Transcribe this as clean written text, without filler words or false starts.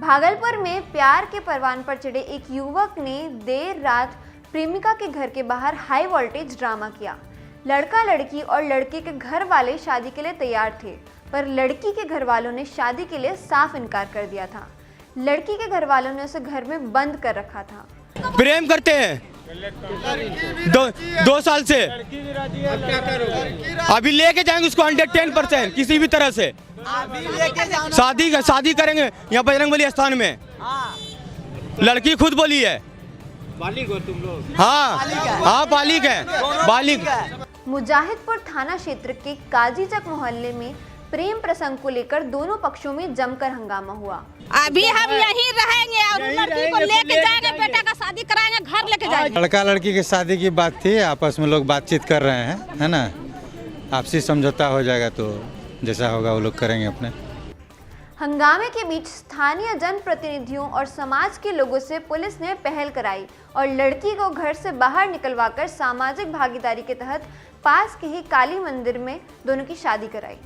भागलपुर में प्यार के परवान पर चढ़े एक युवक ने देर रात प्रेमिका के घर के बाहर हाई वोल्टेज ड्रामा किया। लड़का लड़की और लड़के के घर वाले शादी के लिए तैयार थे, पर लड़की के घर वालों ने शादी के लिए साफ इनकार कर दिया था। लड़की के घर वालों ने उसे घर में बंद कर रखा था। प्रेम करते हैं 2 साल से। अभी लेके जाएंगे उसको 110% किसी भी तरह से। शादी करेंगे यहाँ बजरंगबली स्थान में। लड़की खुद बोली है। बालिग हो तुम लोग? हाँ बालिग है, बालिग। मुजाहिदपुर थाना क्षेत्र के काजीचक मोहल्ले में प्रेम प्रसंग को लेकर दोनों पक्षों में जमकर हंगामा हुआ। अभी हम यहीं रहेंगे और लड़की को लेके जाएंगे, बेटा का शादी कराएंगे, घर लेके जाएंगे। लड़का लड़की की शादी की बात थी, आपस में लोग बातचीत कर रहे हैं, है ना। आपसी समझौता हो जाएगा तो जैसा होगा वो लोग करेंगे अपने। हंगामे के बीच स्थानीय जनप्रतिनिधियों और समाज के लोगों से पुलिस ने पहल कराई और लड़की को घर से बाहर निकलवाकर सामाजिक भागीदारी के तहत पास के ही काली मंदिर में दोनों की शादी कराई।